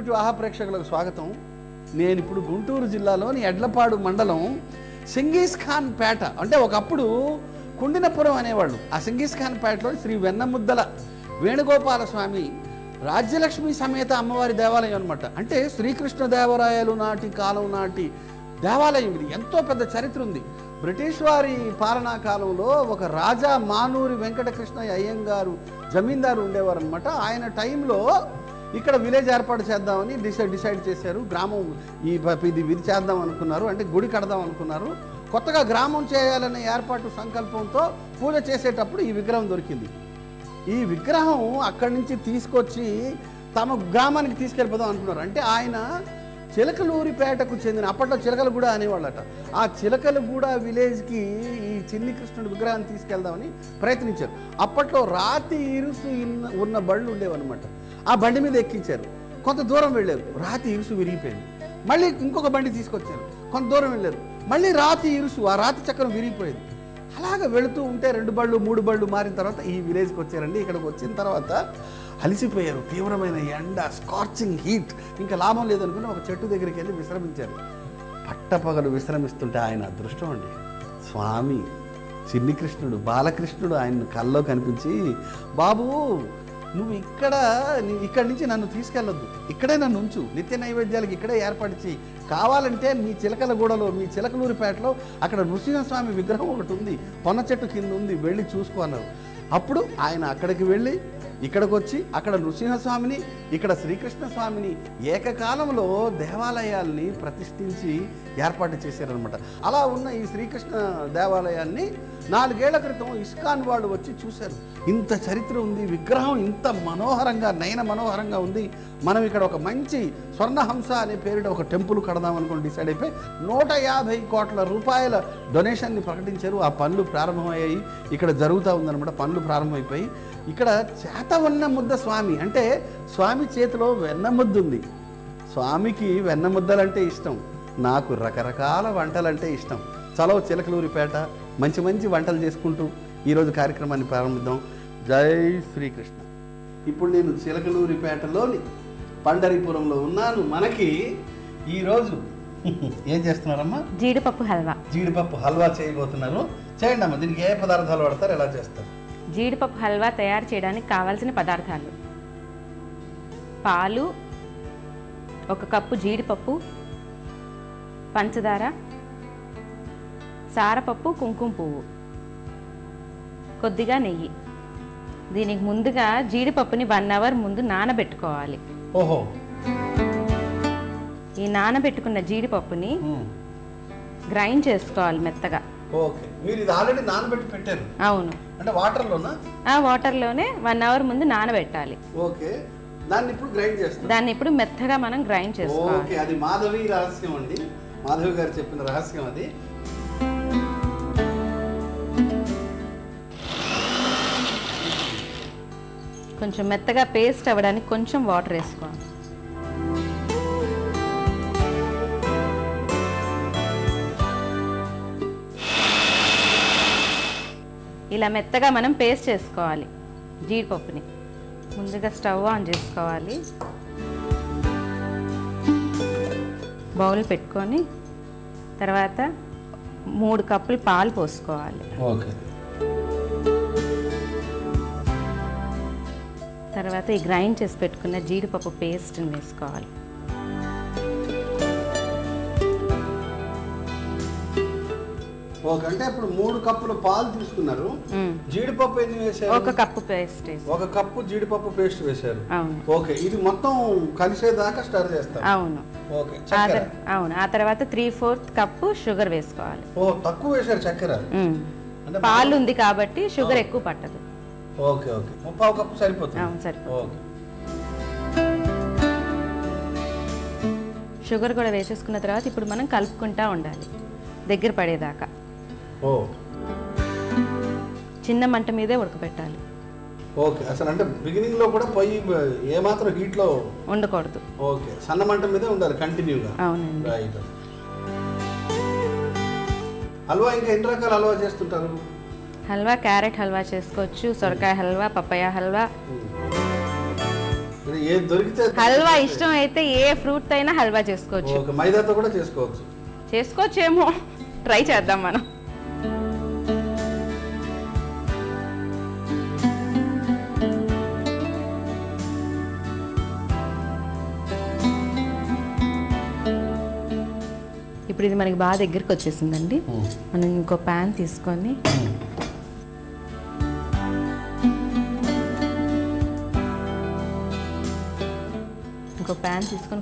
To ఆహా ప్రేక్షకులకు స్వాగతం. నేను ఇప్పుడు గుంటూరు జిల్లాలోని ఎడ్లపాడు మండలం సింగీస్ ఖాన్ పేట, అంటే ఒకప్పుడు కుండినపురం అనేవాళ్ళు. ఆ సింగీస్ ఖాన్ పేటలో శ్రీ వెన్నముద్దల వేణుగోపాల స్వామి రాజ్యలక్ష్మి సమేత అమ్మవారి దేవాలయం అనమాట. అంటే శ్రీకృష్ణదేవరాయలు నాటి కాలం నాటి దేవాలయం ఇది. ఎంతో పెద్ద చరిత్ర ఉంది. బ్రిటిష్ వారి పాలనా కాలంలో ఒక రాజా మానూరి వెంకటకృష్ణయ్య అయ్యంగారు జమీందారు ఉండేవారు అనమాట. ఆయన టైంలో ఇక్కడ విలేజ్ ఏర్పాటు చేద్దామని డిసైడ్ చేశారు. గ్రామం ఇది చేద్దాం అనుకున్నారు, అంటే గుడి కడదాం అనుకున్నారు. కొత్తగా గ్రామం చేయాలనే ఏర్పాటు సంకల్పంతో పూజ చేసేటప్పుడు ఈ విగ్రహం దొరికింది. ఈ విగ్రహం అక్కడి నుంచి తీసుకొచ్చి తమ గ్రామానికి తీసుకెళ్ళిపోదాం అనుకున్నారు. అంటే ఆయన చిలకలూరిపేటకు చెందిన, అప్పట్లో చిలకలగూడ అనేవాళ్ళట, ఆ చిలకలగూడ విలేజ్కి ఈ చిన్ని కృష్ణుడి విగ్రహాన్ని తీసుకెళ్దామని ప్రయత్నించారు. అప్పట్లో రాతి ఇరుసు ఉన్న బళ్ళు ఉండేవన్నమాట. ఆ బండి మీద ఎక్కించారు. కొంత దూరం వెళ్ళారు, రాతి ఇరుసు విరిగిపోయింది. మళ్ళీ ఇంకొక బండి తీసుకొచ్చారు, కొంత దూరం వెళ్ళారు, మళ్ళీ రాతి ఇరుసు, ఆ రాతి చక్రం విరిగిపోయింది. అలాగ వెళుతూ ఉంటే 2 బళ్ళు 3 బళ్ళు మారిన తర్వాత ఈ విలేజ్కి వచ్చారండి. ఇక్కడికి వచ్చిన తర్వాత అలసిపోయారు. తీవ్రమైన ఎండ, స్కార్చింగ్ హీట్, ఇంకా లాభం లేదనుకుని ఒక చెట్టు దగ్గరికి వెళ్ళి విశ్రమించారు. పట్టపగలు విశ్రమిస్తుంటే ఆయన అదృష్టం అండి, స్వామి చిన్ని కృష్ణుడు బాలకృష్ణుడు ఆయన కల్లో కనిపించి, బాబు నువ్వు ఇక్కడి నుంచి నన్ను తీసుకెళ్ళొద్దు, ఇక్కడే నన్ను ఉంచు, నిత్య నైవేద్యాలకు ఇక్కడే ఏర్పాటు చేయి, కావాలంటే మీ చిలకలగూడలో మీ చిలకలూరిపేటలో అక్కడ నృసింహస్వామి విగ్రహం ఒకటి ఉంది, పొన్న చెట్టు కింద ఉంది, వెళ్ళి చూసుకో అన్నారు. అప్పుడు ఆయన అక్కడికి వెళ్ళి ఇక్కడికి వచ్చి అక్కడ నృసింహస్వామిని ఇక్కడ శ్రీకృష్ణ స్వామిని ఏకకాలంలో దేవాలయాల్ని ప్రతిష్ఠించి ఏర్పాటు చేశారనమాట. అలా ఉన్న ఈ శ్రీకృష్ణ దేవాలయాన్ని 4 ఏళ్ల క్రితం ఇస్కాన్ వాళ్ళు వచ్చి చూశారు. ఇంత చరిత్ర ఉంది, విగ్రహం ఇంత మనోహరంగా నయన మనోహరంగా ఉంది, మనం ఇక్కడ ఒక మంచి స్వర్ణహంస అనే పేరిట ఒక టెంపుల్ కడదాం అనుకుని డిసైడ్ అయిపోయి 150 కోట్ల రూపాయల డొనేషన్ని ప్రకటించారు. ఆ పనులు ప్రారంభమయ్యాయి. ఇక్కడ జరుగుతూ ఉందన్నమాట. పనులు ప్రారంభమైపోయి ఇక్కడ చేతవన్న ముద్ద స్వామి, అంటే స్వామి చేతిలో వెన్నముద్ద ఉంది. స్వామికి వెన్నముద్దలంటే ఇష్టం, నాకు రకరకాల వంటలంటే ఇష్టం. చలో చిలకలూరిపేట మంచి మంచి వంటలు చేసుకుంటూ ఈరోజు కార్యక్రమాన్ని ప్రారంభిద్దాం. జై శ్రీకృష్ణ. ఇప్పుడు నేను చిలకలూరిపేటలోని పండరీపురంలో ఉన్నాను. మనకి ఈరోజు ఏం చేస్తున్నారమ్మా? జీడిపప్పు హల్వా. జీడిపప్పు హల్వా చేయబోతున్నారు. చేయండి అమ్మా. దీనికి ఏ పదార్థాలు వాడతారు, ఎలా చేస్తారు? జీడిపప్పు హల్వా తయారు చేయడానికి కావాల్సిన పదార్థాలు: పాలు, 1 కప్పు జీడిపప్పు, పంచదార, సారపప్పు, కుంకుమ పువ్వు, కొద్దిగా నెయ్యి. దీనికి ముందుగా జీడిపప్పుని 1 అవర్ ముందు నానబెట్టుకోవాలి. ఓహో. ఈ నానబెట్టుకున్న జీడిపప్పుని గ్రైండ్ చేసుకోవాలి మెత్తగా. ఓకే, మీరు ఇది ఆల్రెడీ నానబెట్టి పెట్టారు? అవును. అంటే వాటర్లోనా? వాటర్లోనే 1 అవర్ ముందు నానబెట్టాలి. ఓకే, దాన్ని ఇప్పుడు గ్రైండ్ చేస్తాం. దాన్ని ఇప్పుడు మెత్తగా మనం గ్రైండ్ చేసుకోవాలి. ఓకే, అది మాధవి రహస్యం అండి, మాధవి గారు చెప్పిన రహస్యం అది. కొంచెం మెత్తగా పేస్ట్ అవ్వడానికి కొంచెం వాటర్ వేసుకోవాలి. ఇలా మెత్తగా మనం పేస్ట్ చేసుకోవాలి జీడిపప్పుని. ముందుగా స్టవ్ ఆన్ చేసుకోవాలి. బౌల్ పెట్టుకొని తర్వాత 3 కప్పులు పాలు పోసుకోవాలి. ఓకే. తర్వాత ఈ గ్రైండ్ చేసి పెట్టుకున్న జీడిపప్పు పేస్ట్ని వేసుకోవాలి. ఓకే, అంటే ఇప్పుడు 3 కప్పుల పాలు తీసుకున్నారు. జీడిపప్పు ఎన్ని వేశారు? 1 కప్పు పేస్ట్. 1 కప్పు జీడిపప్పు పేస్ట్ వేశారు. అవును. ఓకే, ఇది మొత్తం కలిసేదాకా స్టర్ చేస్తారు? అవును. ఓకే. అవును. ఆ తర్వాత 3/4 కప్పు షుగర్ వేసుకోవాలి. ఓ, తక్కువ వేశారు చక్కెర? అంటే పాలు ఉంది కాబట్టి షుగర్ ఎక్కువ పట్టదు. ఓకే ఓకే, 3/4 కప్పు సరిపోతుంది? అవును, సరిపోతుంది. ఓకే. షుగర్ కూడా వేసేసుకున్న తర్వాత ఇప్పుడు మనం కలుపుకుంటా ఉండాలి దగ్గర పడేదాకా. ఓ, చిన్న మంట మీదే ఉడకబెట్టాలి. ఓకే, అసలు అంటే బిగినింగ్ లో కూడా పొయ్యి ఏమాత్రం హీట్ లో ఉండకూడదు. ఓకే, సన్న మంట మీదే ఉండాలి కంటిన్యూగా. అవునండి. రైట్. హల్వా ఇంకా ఎన్ని రకాల హల్వా చేస్తుంటారు? హల్వా క్యారెట్ హల్వా చేసుకోవచ్చు, సొరకాయ హల్వా, పపాయ హల్వా, ఏది దొరికితే హల్వా ఇష్టం అయితే ఏ ఫ్రూట్ అయినా హల్వా చేసుకోవచ్చు. ఒక మైదాతో కూడా చేసుకోవచ్చు. చేసుకోవచ్చేమో, ట్రై చేద్దాం మనం. ఇప్పుడు ఇది మనకి బాగా దగ్గరికి వచ్చేసిందండి. మనం ఇంకో ప్యాన్ తీసుకొని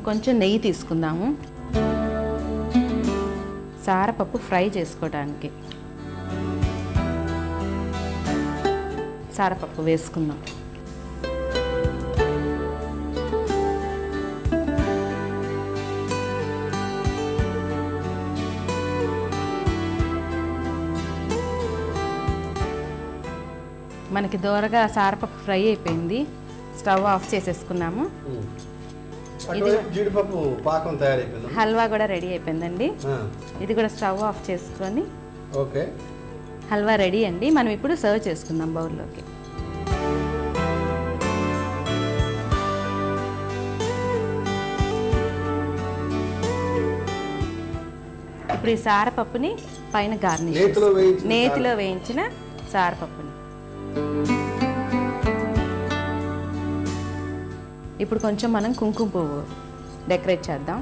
కొంచెం నెయ్యి తీసుకుందాము. సారపప్పు ఫ్రై చేసుకోవడానికి సారపప్పు వేసుకుందాం. మనకి దూరగా సారపప్పు ఫ్రై అయిపోయింది. స్టవ్ ఆఫ్ చేసేసుకున్నాము. జీడిపప్పు పాకం తయారైపోయింది. హల్వా కూడా రెడీ అయిపోయిందండి. ఇది కూడా స్టవ్ ఆఫ్ చేసుకొని ఓకే, హల్వా రెడీ అండి. మనం ఇప్పుడు సర్వ్ చేసుకుందాం బౌల్లోకి. ఇప్పుడు ఈ సారపప్పుని పైన గార్నిష్, నేతిలో వేయించిన సారపప్పుని ఇప్పుడు కొంచెం మనం కుంకుమ పువ్వు డెకరేట్ చేద్దాం.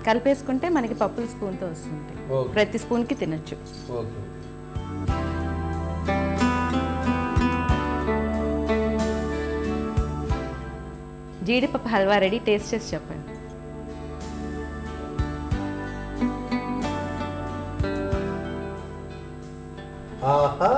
కలిపేసుకుంటే మనకి పప్పుల స్పూన్తో వస్తుంది. ప్రతి స్పూన్కి తినచ్చు. జీడిపప్పు హల్వా రెడీ. టేస్ట్ చేసి చెప్పండి. ఆహా,